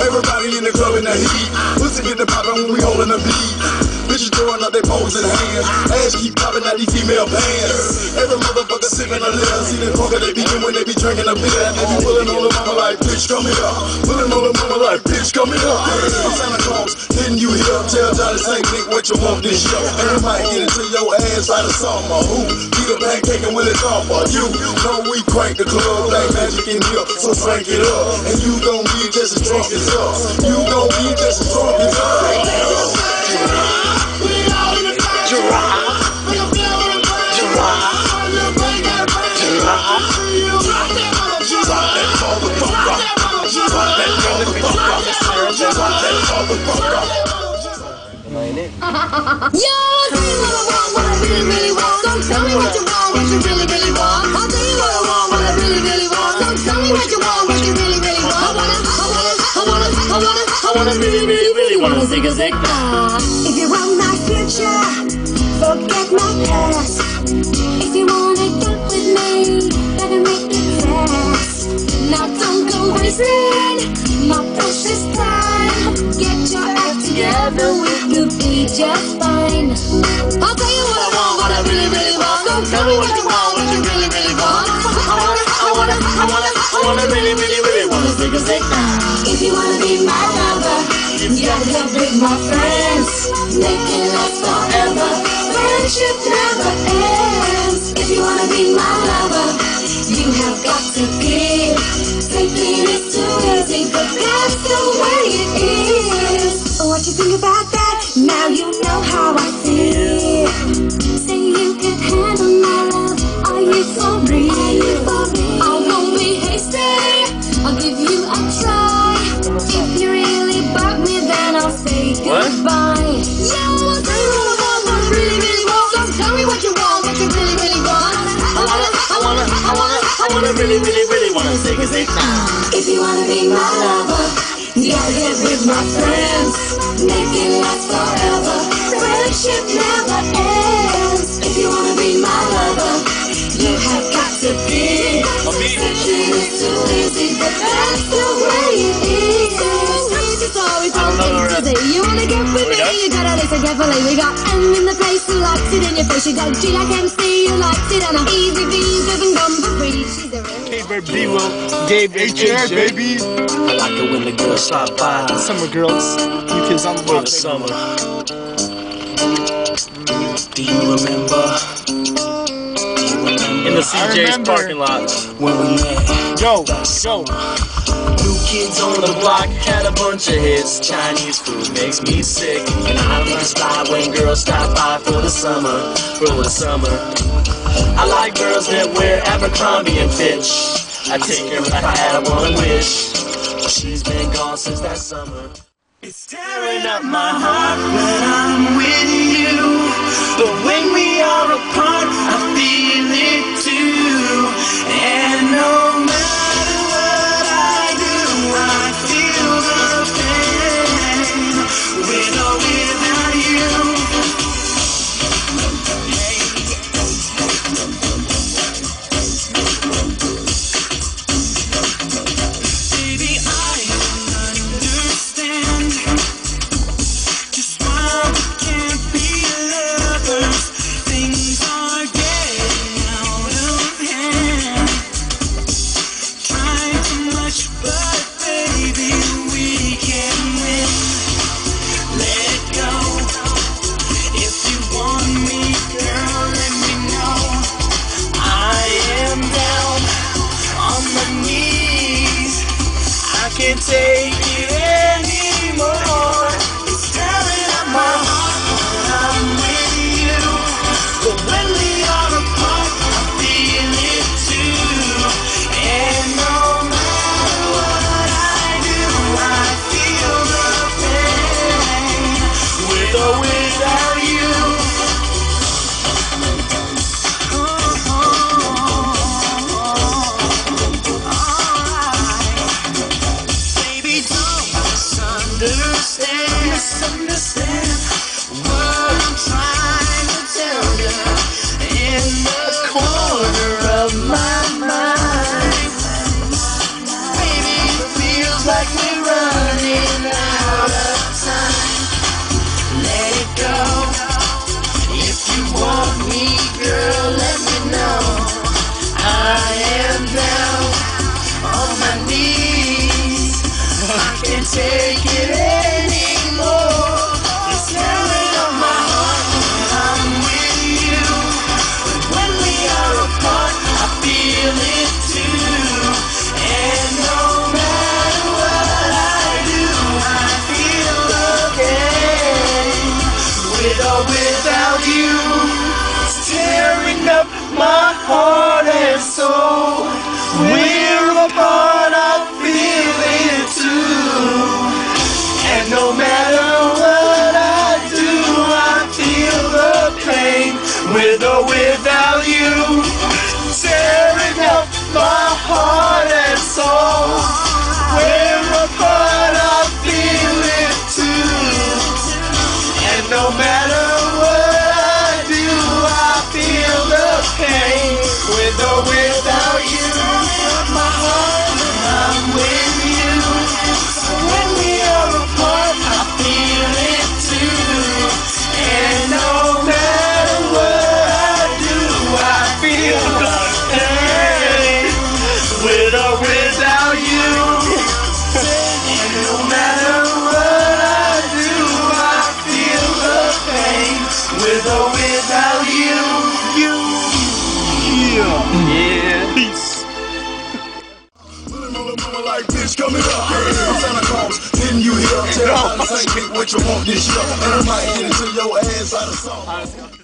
Everybody in the club in the heat. Pussy get the poppin' when we holdin' the beat. Bitches throwing up their poles in hands. Ass keep popping out these female pants. Every motherfucker sipping a liquor. See the fucker they be doing when they be drinking a beer. They be pulling on the mama like, bitch, come here. Pulling on the mama like, bitch, come here. I'm Santa Claus, didn't you hear? Tell Johnny St. Nick what you want this year. And it might get into your ass by the summer. Who? Peter Pancake and Willie Thumper. You know we crank the club like magic in here. So crank it up. And you gon' be just as drunk as us. You gon' be just as drunk as us. Yo, I'll tell you what I want, what I really, really want. Don't tell me what you want, what you really, really want. I'll tell you what I want, what I really, really want. Don't tell me what you want, what you really, really want. I wanna really, really, really wanna zig a zig. If you want my future, forget my past. If you wanna get with me, better make it fast. Now don't go wasting my precious time. Get your act together, we could be just fine. I'll tell you what I want, what I really, really want. Don't tell me what you want, what you really, really want. I wanna really, really, really wanna zig a zig. If you wanna be my lover, you gotta get with my friends. Make it last forever. Friendship never ends. If you wanna be my lover, you have got to give. Taking is too easy, but that's the way it is. What you think about that? Now you know how I feel. Say you can handle my love. Are you for real? I won't be hasty. I'll give you a try. If you really bug me, then I'll say goodbye. Yeah, I'll tell you what I want, what I really, really want. Don't tell me what you want, what you really, really want. I wanna really, really, really wanna zig a zig now. If you wanna be my lover, you gotta get with my friends. Make it last forever. Friendship never ends. If you wanna be my lover, you have got to be. Searching is too easy, but that's the way it is. Sorry, you wanna get with me, you gotta listen carefully. We got M in the place who likes it in your face. You got G like MC, who likes it, and Easy B's living gum for free. She's a real Gabe B-Will, Gabe HR, baby. I like it when the girls stop by. Summer girls, you kids on the block. Summer. Do you remember? In the CJ's parking lot. When we met. Yo. New kids on the block had a bunch of hits. Chinese food makes me sick, and I think it's fly when girls stop by for the summer. I like girls that wear Abercrombie and Fitch. I take her if I had one wish, but she's been gone since that summer. It's tearing up my heart when I'm with you, but when we are apart, I feel it too. And no matter what I do, I feel the pain, with or without you. Baby, I understand just why we can't be lovers. Things are getting out of hand. Trying too much, but baby, we can win. Let it go. If you want me, girl, let me know. I am down on my knees. I can't take it anymore. It's tearing up my heart when I'm with you, but when we are apart, I feel it too. And no matter what I do, I feel the pain, with or without you. Baby, don't take it anymore. It's tearing up my heart when I'm with you. But when we are apart, I feel it too. And no matter what I do, I feel okay. With or without you, it's tearing up my heart and soul. We're apart, I feel it too. And no matter what I do, I feel the pain. With or without you, tearing up my heart and soul. We're apart, I feel it too. And no matter what I do, I feel the pain. With or without you, my heart when I'm with you. When we are apart, I feel it too. And no matter what I do, I feel the pain. With or without you. And no matter what I do, I feel the pain. With or without you. Yeah. Peace. Like bitch coming up, I'm Santa Claus, didn't you hear? Tell me the same beat what you want this year, and I might get into your ass out of song.